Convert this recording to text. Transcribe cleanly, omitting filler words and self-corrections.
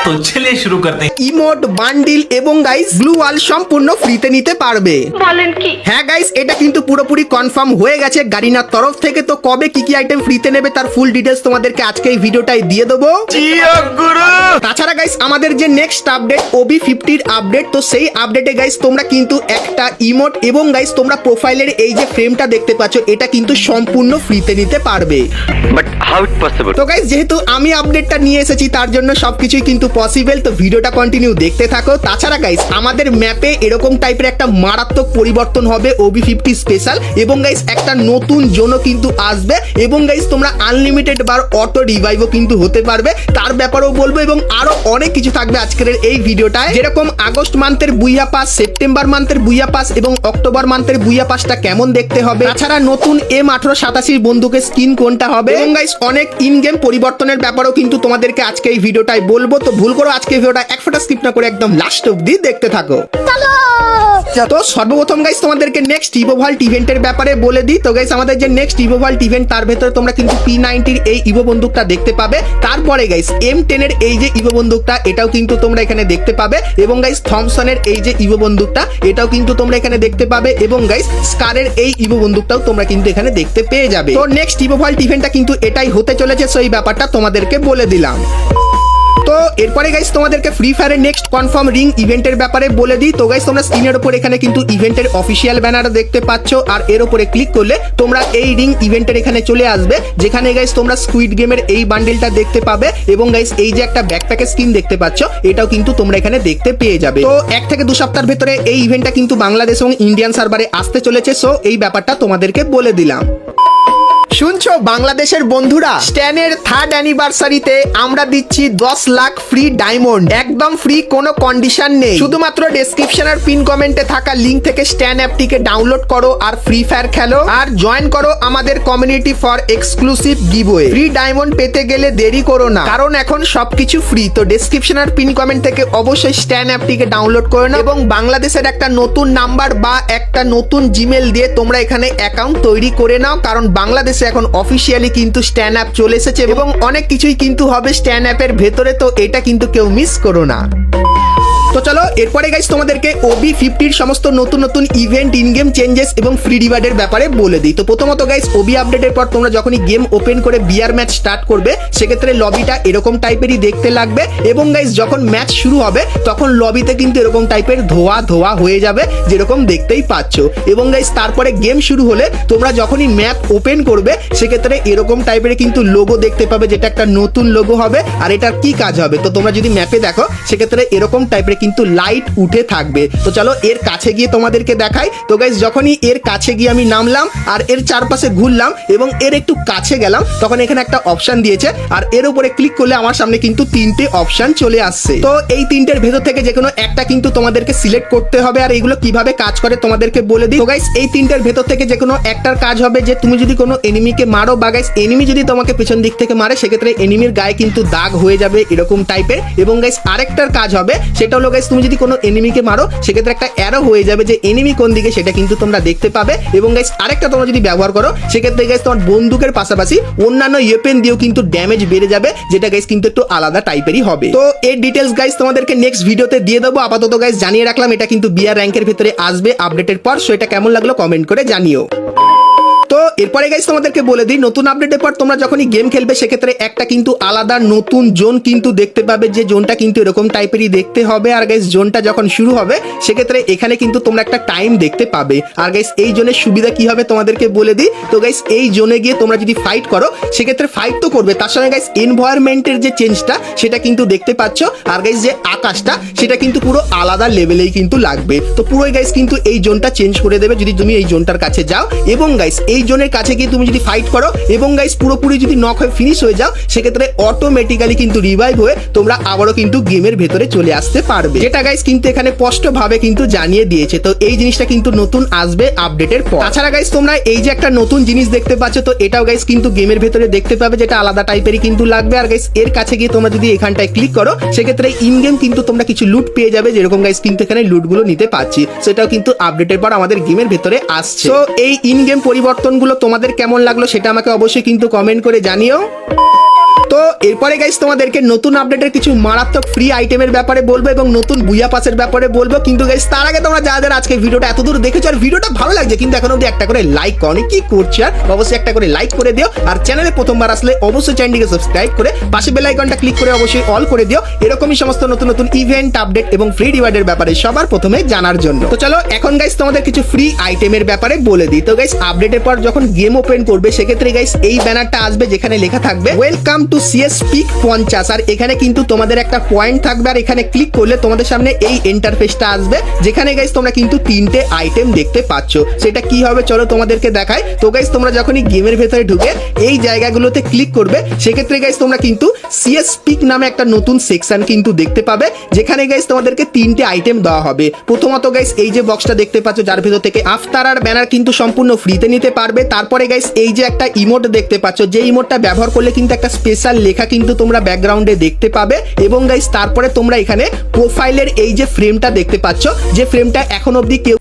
तो चलिए शुरू करते हैं। ইমোট বান্ডিল এবং গাইস ব্লু ওয়াল সম্পূর্ণ ফ্রিতে নিতে পারবে। বলেন কি? হ্যাঁ গাইস, এটা কিন্তু পুরোপুরি কনফার্ম হয়ে গেছে গারিনার তরফ থেকে। তো কবে কি কি আইটেম ফ্রিতে নেবে তার ফুল ডিটেলস তোমাদেরকে আজকে এই ভিডিওটাই দিয়ে দেবো। তাছাড়া গাইস আমাদের যে নেক্সট আপডেট OB50 এর আপডেট, তো সেই আপডেটে গাইস তোমরা কিন্তু একটা ইমোট এবং গাইস তোমরা প্রোফাইলের এই যে ফ্রেমটা দেখতে পাচ্ছ এটা কিন্তু সম্পূর্ণ ফ্রিতে নিতে পারবে। But how it possible? তো গাইস যেহেতু আমি আপডেটটা নিয়ে এসেছি তার জন্য সবকিছুই কিন্তু পসিবল, তো ভিডিওটা কন্টিনিউ দেখতে থাকো। তাছাড়া গাইস আমাদের ম্যাপে এরকম টাইপের একটা মারাত্মক পরিবর্তন হবে OB50 স্পেশাল, এবং গাইস একটা নতুন জোনও কিন্তু আসবে, এবং গাইস তোমরা আনলিমিটেড বার অটো রিভাইভও কিন্তু হতে পারবে, তার ব্যাপারেও বলবো, এবং আরো অনেক কিছু থাকবে আজকের এই ভিডিওটায়। যেরকম আগস্ট মান্থের বুইয়া পাস, সেপ্টেম্বর মান্থের বুইয়া পাস এবং অক্টোবর মান্থের বুইয়া পাসটা কেমন দেখতে হবে, তাছাড়া নতুন M1887 বন্দুকের স্কিন কোনটা হবে, এবং গাইস অনেক ইন গেম পরিবর্তনের ব্যাপারেও কিন্তু তোমাদেরকে আজকে এই ভিডিওটাই বলবো। তো ভুল করো আজকে ভিডিওটা এক ফোঁটা স্কিপ না করে একদম লাস্ট অবধি দেখতে থাকো। তো সর্বপ্রথম গাইস তোমাদেরকে নেক্সট ইভোভল্ট ইভেন্টের ব্যাপারে বলে দিই। তো গাইস আমাদের যে নেক্সট ইভোভল্ট ইভেন্ট তার ভেতরে তোমরা কিন্তু P90 এর এই ইভো বন্দুকটা দেখতে পাবে। তারপরে গাইস M10 এর এই যে ইভো বন্দুকটা এটাও কিন্তু তোমরা এখানে দেখতে পাবে, এবং গাইস থমসনের এই যে ইভো বন্দুকটা এটাও কিন্তু তোমরা এখানে দেখতে পাবে, এবং গাইস স্কারের এই ইভো বন্দুকটাও তোমরা কিন্তু এখানে দেখতে পেয়ে যাবে। তো নেক্সট ইভোভল্ট ইভেন্টটা কিন্তু এটাই হতে চলেছে, সো এই ব্যাপারটা তোমাদেরকে বলে দিলাম। তো এরপরে গাইস তোমাদেরকে ফ্রি ফায়ারের নেক্সট কনফার্ম রিং ইভেন্টের ব্যাপারে বলে দিই। তো গাইস তোমরা স্ক্রিনের উপর এখানে কিন্তু ইভেন্টের অফিসিয়াল ব্যানার দেখতে পাচ্ছ, আর এর উপরে ক্লিক করলে তোমরা এই রিং ইভেন্টের এখানে চলে আসবে, যেখানে গাইস তোমরা স্কুইড গেমের এই বান্ডেলটা দেখতে পাবে, এবং গাইস এই যে একটা ব্যাকপ্যাকের স্কিন দেখতে পাচ্ছ এটাও কিন্তু তোমরা এখানে দেখতে পেয়ে যাবে। তো 1 থেকে 2 সপ্তাহের ভেতরে এই ইভেন্টটা কিন্তু বাংলাদেশ এবং ইন্ডিয়ান সার্ভারে আসতে চলেছে, সো এই ব্যাপারটা তোমাদেরকে বলে দিলাম। শুনছো বাংলাদেশের বন্ধুরা, স্ট্যানের 3rd অ্যানিভার্সারিতে আমরা দিচ্ছি 10 লাখ ফ্রি ডায়মন্ড, একদম ফ্রি, কোনো কন্ডিশন নেই। শুধুমাত্র ডেসক্রিপশন আর পিন কমেন্টে থাকা লিংক থেকে স্ট্যান অ্যাপটিকে ডাউনলোড করো আর ফ্রি ফায়ার খেলো, আর জয়েন করো আমাদের community for exclusive giveaway. Free diamond পেতে গেলে দেরি করো না, কারণ এখন সবকিছু ফ্রি। তো ডেসক্রিপশন আর পিন কমেন্ট থেকে অবশ্যই স্ট্যান অ্যাপটিকে ডাউনলোড করে নাও, এবং বাংলাদেশের একটা নতুন নাম্বার বা একটা নতুন জিমেল দিয়ে তোমরা এখানে অ্যাকাউন্ট তৈরি করে নাও, কারণ বাংলাদেশে এখন অফিসিয়ালি কিন্তু স্ট্যান অ্যাপ চলে এসেছে, এবং অনেক কিছুই কিন্তু হবে স্ট্যান অ্যাপের ভেতরে, তো এটা কিন্তু কেউ মিস করো না। তো চলো এরপরে গাইস তোমাদেরকে OB50 এর সমস্ত নতুন নতুন ইভেন্ট, ইন গেম চেঞ্জেস এবং ফ্রি রিওয়ার্ডের ব্যাপারে বলে দিই। তো প্রথমত গাইস OB আপডেটের পর তোমরা যখনই গেম ওপেন করে বিআর ম্যাচ স্টার্ট করবে সেক্ষেত্রে লবিটা এরকম টাইপেরই দেখতে লাগবে, এবং গাইস যখন ম্যাচ শুরু হবে তখন লবিতে কিন্তু এরকম টাইপের ধোয়া ধোয়া হয়ে যাবে যেরকম দেখতেই পাচ্ছ, এবং গাইস তারপরে গেম শুরু হলে তোমরা যখনই ম্যাপ ওপেন করবে সেক্ষেত্রে এরকম টাইপের কিন্তু লোগো দেখতে পাবে, যেটা একটা নতুন লোগো হবে। আর এটার কি কাজ হবে, তো তোমরা যদি ম্যাপে দেখো সেক্ষেত্রে এরকম টাইপের কিন্তু লাইট উঠে থাকবে। তো চলো এর কাছে গিয়ে তোমাদেরকে দেখাই। তো গাইস যখনই এর কাছে গিয়ে আমি নামলাম আর এর চারপাশে ঘুরলাম এবং এর একটু কাছে গেলাম, তখন এখানে একটা অপশন দিয়েছে, আর এর উপরে ক্লিক করলে আমার সামনে কিন্তু 3টে অপশন চলে আসছে। তো এই 3টের ভেতর থেকে যে কোনো একটা কিন্তু তোমাদেরকে সিলেক্ট করতে হবে, আর এগুলো কিভাবে কাজ করে তোমাদেরকে বলে দিই। তো গাইস এই 3টের ভেতর থেকে যে কোনো একটার কাজ হবে যে তুমি যদি কোনো এনিমিকে মারো, বা গাইস এনিমি যদি তোমাকে পেছন দিক থেকে মারে সেক্ষেত্রে এনিমির গায়ে কিন্তু দাগ হয়ে যাবে এরকম টাইপের, এবং গাইস আরেকটার কাজ হবে সেটা হলো গাইস তুমি যদি কোনো এনিমিকে মারো সেক্ষেত্রে একটা অ্যারো হয়ে যাবে যে এনিমি কোন দিকে সেটা কিন্তু তোমরা দেখতে পাবে, এবং গাইস আরেকটা তোমরা যদি ব্যবহার করো সেক্ষেত্রে গাইস তোমার বন্দুকের পাশাপাশি অন্যান্য ওয়েপেন দিয়েও কিন্তু ড্যামেজ বেড়ে যাবে, যেটা গাইস কিন্তু একটু আলাদা টাইপেরই হবে। তো এর ডিটেলস গাইস তোমাদেরকে নেক্সট ভিডিওতে দিয়ে দেবো। আপাতত গাইস জানিয়ে রাখলাম এটা কিন্তু বিআর র্যাঙ্কের ভিতরে আসবে আপডেটের পর, সো এটা কেমন লাগলো কমেন্ট করে জানিও। তো এরপরে গাইস তোমাদেরকে বলে দিই, নতুন আপডেটের পর তোমরা যখনই গেম খেলবে সেক্ষেত্রে একটা কিন্তু আলাদা নতুন জোন কিন্তু দেখতে পাবে, যে জোনটা কিন্তু এরকম টাইপেরই দেখতে হবে। আর গাইস জোনটা যখন শুরু হবে সেক্ষেত্রে এখানে কিন্তু তোমরা একটা টাইম দেখতে পাবে। আর গাইস এই জোনের সুবিধা কি হবে তোমাদেরকে বলে দিই। তো গাইস এই জোনে গিয়ে তোমরা যদি ফাইট করো সেক্ষেত্রে ফাইট তো করবে, তার সঙ্গে গাইস এনভায়রনমেন্টের যে চেঞ্জটা সেটা কিন্তু দেখতে পাচ্ছ, আর গাইস যে আকাশটা সেটা কিন্তু পুরো আলাদা লেভেলেই কিন্তু লাগবে। তো পুরোই গাইস কিন্তু এই জোনটা চেঞ্জ করে দেবে যদি তুমি এই জোনটার কাছে যাও, এবং গাইস এই জোনের কাছে গিয়ে তুমি যদি ফাইট করো এবং গাইস পুরোপুরি যদি নক হয়ে ফিনিশ হয়ে যাও সেক্ষেত্রে অটোমেটিক্যালি কিন্তু রিভাইভ হয়ে তোমরা আবারও কিন্তু গেমের ভেতরে চলে আসতে পারবে, যেটা গাইস কিন্তু এখানে স্পষ্টভাবে কিন্তু জানিয়ে দিয়েছে। তো এই জিনিসটা কিন্তু নতুন আসবে আপডেটের পর। তাছাড়া গাইস তোমরা এই যে একটা নতুন জিনিস দেখতে পাচ্ছ, তো এটাও গাইস কিন্তু গেমের ভেতরে দেখতে পাবে, যেটা আলাদা টাইপেরই কিন্তু লাগবে। আর গাইস এর কাছে গিয়ে তোমরা যদি এখানটায় ক্লিক করো সেক্ষেত্রে ইন গেম কিন্তু তোমরা কিছু লুট পেয়ে যাবে, যেরকম গাইস কিন্তু এখানে লুটগুলো নিতে পাচ্ছি, সেটাও কিন্তু আপডেটের পর আমাদের গেমের ভেতরে আসছে। তো এই ইন গেম পরিবর্তনগুলো তোমাদের কেমন লাগলো সেটা আমাকে অবশ্যই কিন্তু কমেন্ট করে জানিও। তো তো এরপরে গাইস তোমাদেরকে নতুন আপডেটের কিছু মারাত্মক ফ্রি আইটেমের ব্যাপারে বলবো এবং নতুন বুইয়া পাসের ব্যাপারে বলবো, কিন্তু গাইস তার আগে তোমরা যাদের আজকে ভিডিওটা এত দূর দেখেছো আর ভিডিওটা ভালো লাগছে কিন্তু এখন অবধি একটা করে লাইক করনি, কি করছো আর অবশ্যই একটা করে লাইক করে দিও। আর চ্যানেলে প্রথমবার আসলে অবশ্যই চ্যানেলটিকে সাবস্ক্রাইব করে পাশে বেল আইকনটা ক্লিক করে অবশ্যই অল করে দিও, এরকমই সমস্ত নতুন নতুন ইভেন্ট আপডেট এবং ফ্রি রিওয়ার্ডের ব্যাপারে সবার প্রথমে জানার জন্য। তো চলো এখন গাইস তোমাদের কিছু ফ্রি আইটেমের ব্যাপারে বলে দিই। তো গাইস আপডেটের পর যখন গেম ওপেন করবে সেক্ষেত্রে গাইস এই ব্যানারটা আসবে যেখানে লেখা থাকবে ওয়েলকাম টু সিএস পিক 50, আর এখানে কিন্তু তোমাদের একটা পয়েন্ট থাকবে আর এখানে ক্লিক করলে তোমাদের সামনে এই ইন্টারফেসটা আসবে যেখানে গাইস তোমরা কিন্তু তিনটে আইটেম দেখতে পাচ্ছ। সেটা কি হবে চলো তোমাদেরকে দেখাই। তো গাইস তোমরা যখনই গেমের ভেতরে ঢুকে এই জায়গাগুলোতে ক্লিক করবে সেক্ষেত্রে গাইস তোমরা কিন্তু সিএস পিক নামে একটা নতুন সেকশন কিন্তু দেখতে পাবে যেখানে গাইস তোমাদেরকে তিনটে আইটেম দেওয়া হবে। প্রথমত গাইস এই যে বক্সটা দেখতে পাচ্ছ যার ভেতর থেকে আফতার আর ব্যানার কিন্তু সম্পূর্ণ ফ্রিতে নিতে পারবে। তারপরে গাইস এই যে একটা ইমোট দেখতে পাচ্ছ, যে ইমোটটা ব্যবহার করলে কিন্তু একটা স্পেশাল লেখা কিন্তু তোমরা ব্যাকগ্রাউন্ডে দেখতে পাবে। এবং গাইস তারপরে তোমরা এখানে প্রোফাইলের এই যে ফ্রেমটা দেখতে পাচ্ছ, যে ফ্রেমটা এখন অবধি কেউ